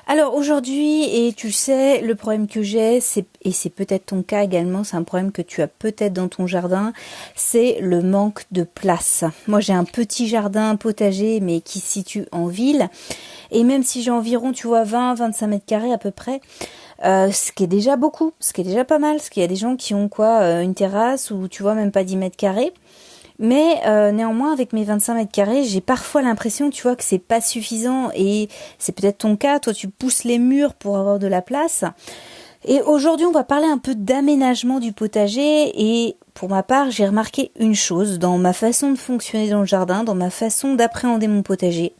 Alors aujourd'hui, et tu le sais, le problème que j'ai, et c'est peut-être ton cas également, c'est un problème que tu as peut-être dans ton jardin, c'est le manque de place. Moi j'ai un petit jardin potager, mais qui se situe en ville, et même si j'ai environ, tu vois, 20-25 mètres carrés à peu près, ce qui est déjà beaucoup, ce qui est déjà pas mal, parce qu'il y a des gens qui ont une terrasse ou tu vois même pas 10 mètres carrés. Mais néanmoins, avec mes 25 mètres carrés, j'ai parfois l'impression, tu vois, que c'est pas suffisant. Et c'est peut-être ton cas, toi tu pousses les murs pour avoir de la place. Et aujourd'hui, on va parler un peu d'aménagement du potager. Et pour ma part, j'ai remarqué une chose dans ma façon de fonctionner dans le jardin, dans ma façon d'appréhender mon potager.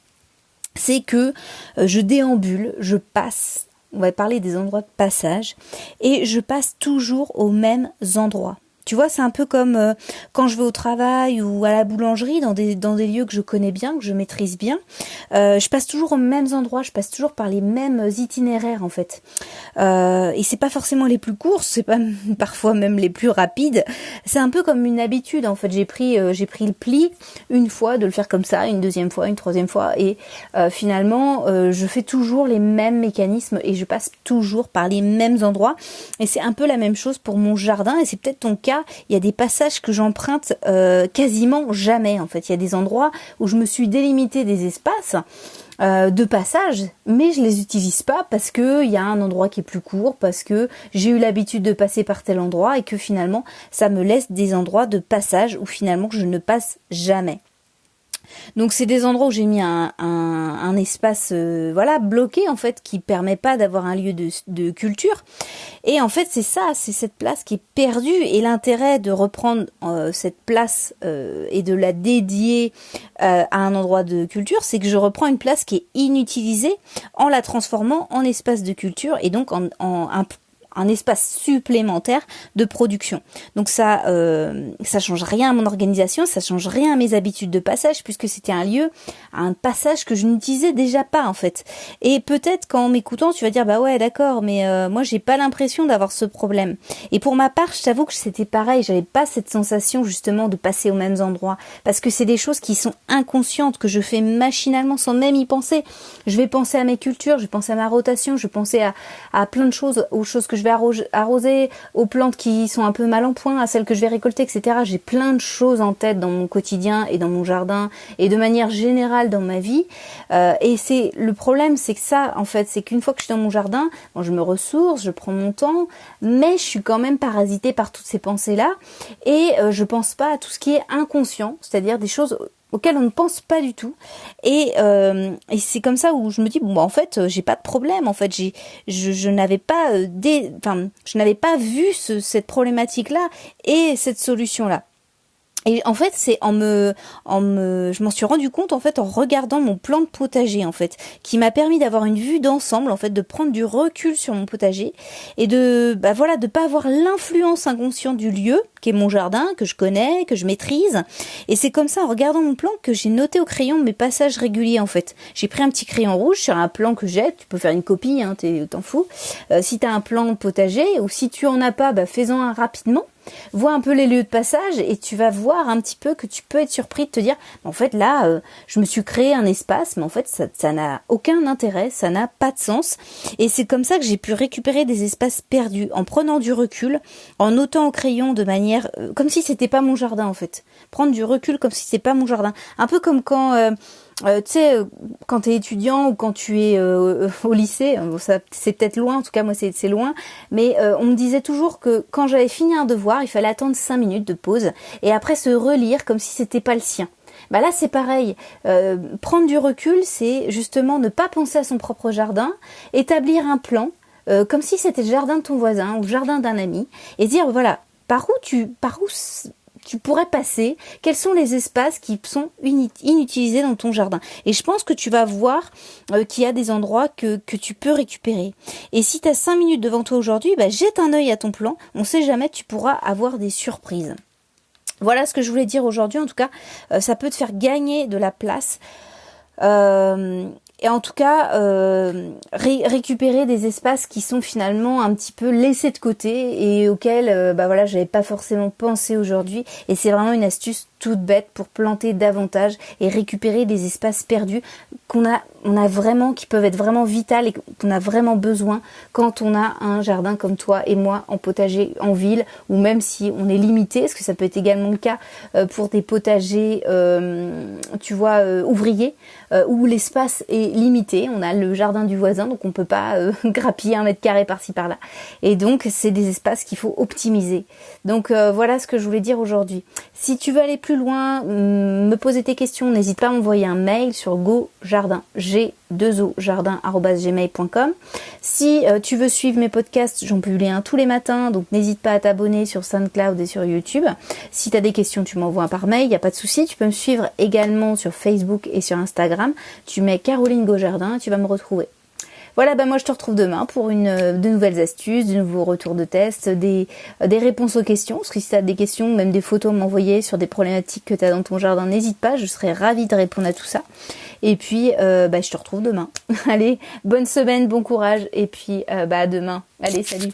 C'est que je déambule, je passe, on va parler des endroits de passage, et je passe toujours aux mêmes endroits. Tu vois, c'est un peu comme quand je vais au travail ou à la boulangerie, dans des lieux que je connais bien, que je maîtrise bien. Je passe toujours aux mêmes endroits, je passe toujours par les mêmes itinéraires en fait. Et c'est pas forcément les plus courts, c'est pas parfois même les plus rapides. C'est un peu comme une habitude en fait. J'ai pris le pli une fois de le faire comme ça, une deuxième fois, une troisième fois, et finalement je fais toujours les mêmes mécanismes et je passe toujours par les mêmes endroits. Et c'est un peu la même chose pour mon jardin, et c'est peut-être ton cas. Il y a des passages que j'emprunte quasiment jamais en fait. Il y a des endroits où je me suis délimité des espaces de passage, mais je les utilise pas parce que il y a un endroit qui est plus court, parce que j'ai eu l'habitude de passer par tel endroit et que finalement ça me laisse des endroits de passage où finalement je ne passe jamais. Donc c'est des endroits où j'ai mis un espace bloqué en fait, qui permet pas d'avoir un lieu de culture. Et en fait c'est ça, c'est cette place qui est perdue, et l'intérêt de reprendre cette place et de la dédier à un endroit de culture, c'est que je reprends une place qui est inutilisée en la transformant en espace de culture, et donc en un espace supplémentaire de production. Donc ça change rien à mon organisation, ça change rien à mes habitudes de passage, puisque c'était un passage que je n'utilisais déjà pas en fait. Et peut-être qu'en m'écoutant, tu vas dire bah ouais d'accord, mais moi j'ai pas l'impression d'avoir ce problème. Et pour ma part, je t'avoue que c'était pareil, j'avais pas cette sensation justement de passer aux mêmes endroits, parce que c'est des choses qui sont inconscientes, que je fais machinalement sans même y penser. Je vais penser à mes cultures, je vais penser à ma rotation, je vais penser à plein de choses, aux choses que je vais arroser, aux plantes qui sont un peu mal en point, à celles que je vais récolter, etc. J'ai plein de choses en tête dans mon quotidien et dans mon jardin et de manière générale dans ma vie. Et c'est le problème, c'est que ça, en fait, c'est qu'une fois que je suis dans mon jardin, bon, je me ressource, je prends mon temps, mais je suis quand même parasitée par toutes ces pensées-là, et je pense pas à tout ce qui est inconscient, c'est-à-dire des choses auxquelles on ne pense pas du tout, et c'est comme ça où je me dis bon bah, en fait j'ai pas de problème, en fait je n'avais pas je n'avais pas vu cette problématique là et cette solution là. Et en fait, c'est je m'en suis rendu compte en fait en regardant mon plan de potager en fait, qui m'a permis d'avoir une vue d'ensemble en fait, de prendre du recul sur mon potager et de pas avoir l'influence inconsciente du lieu qui est mon jardin, que je connais, que je maîtrise. Et c'est comme ça, en regardant mon plan, que j'ai noté au crayon mes passages réguliers en fait. J'ai pris un petit crayon rouge sur un plan que j'ai, tu peux faire une copie, hein, t'en fous. Si t'as un plan potager, ou si tu en as pas, bah fais-en un rapidement. Vois un peu les lieux de passage et tu vas voir un petit peu que tu peux être surpris de te dire en fait là je me suis créé un espace, mais en fait ça n'a aucun intérêt, ça n'a pas de sens. Et c'est comme ça que j'ai pu récupérer des espaces perdus, en prenant du recul, en notant au crayon de manière comme si c'était pas mon jardin en fait. Prendre du recul comme si c'était pas mon jardin, un peu comme quand tu sais, quand t'es étudiant ou quand tu es au lycée, ça c'est peut-être loin, en tout cas moi c'est loin, mais on me disait toujours que quand j'avais fini un devoir, il fallait attendre 5 minutes de pause et après se relire comme si c'était pas le sien. Bah là c'est pareil, prendre du recul, c'est justement ne pas penser à son propre jardin, établir un plan, comme si c'était le jardin de ton voisin ou le jardin d'un ami, et dire voilà, par où tu pourrais passer, quels sont les espaces qui sont inutilisés dans ton jardin. Et je pense que tu vas voir qu'il y a des endroits que tu peux récupérer. Et si tu as 5 minutes devant toi aujourd'hui, bah, jette un œil à ton plan, on sait jamais, tu pourras avoir des surprises. Voilà ce que je voulais dire aujourd'hui, en tout cas, ça peut te faire gagner de la place. Et en tout cas récupérer des espaces qui sont finalement un petit peu laissés de côté et auxquels j'avais pas forcément pensé aujourd'hui, et c'est vraiment une astuce toute bête pour planter davantage et récupérer des espaces perdus on a vraiment, qui peuvent être vraiment vitales et qu'on a vraiment besoin quand on a un jardin comme toi et moi en potager en ville, ou même si on est limité, parce que ça peut être également le cas pour des potagers ouvriers, où l'espace est limité. On a le jardin du voisin, donc on peut pas grappiller 1 mètre carré par-ci par-là, et donc c'est des espaces qu'il faut optimiser. Donc voilà ce que je voulais dire aujourd'hui. Si tu veux aller plus loin, me poser tes questions, n'hésite pas à m'envoyer un mail sur GoJardin, g2ojardin@gmail.com. Si tu veux suivre mes podcasts, j'en publie un tous les matins, donc n'hésite pas à t'abonner sur SoundCloud et sur YouTube. Si tu as des questions, tu m'envoies par mail, il n'y a pas de souci. Tu peux me suivre également sur Facebook et sur Instagram. Tu mets Caroline GoJardin, tu vas me retrouver. Voilà, moi je te retrouve demain pour de nouvelles astuces, de nouveaux retours de tests, des réponses aux questions. Parce que si tu as des questions, même des photos à m'envoyer sur des problématiques que tu as dans ton jardin, n'hésite pas, je serai ravie de répondre à tout ça. Et puis, je te retrouve demain. Allez, bonne semaine, bon courage, et puis à demain. Allez, salut.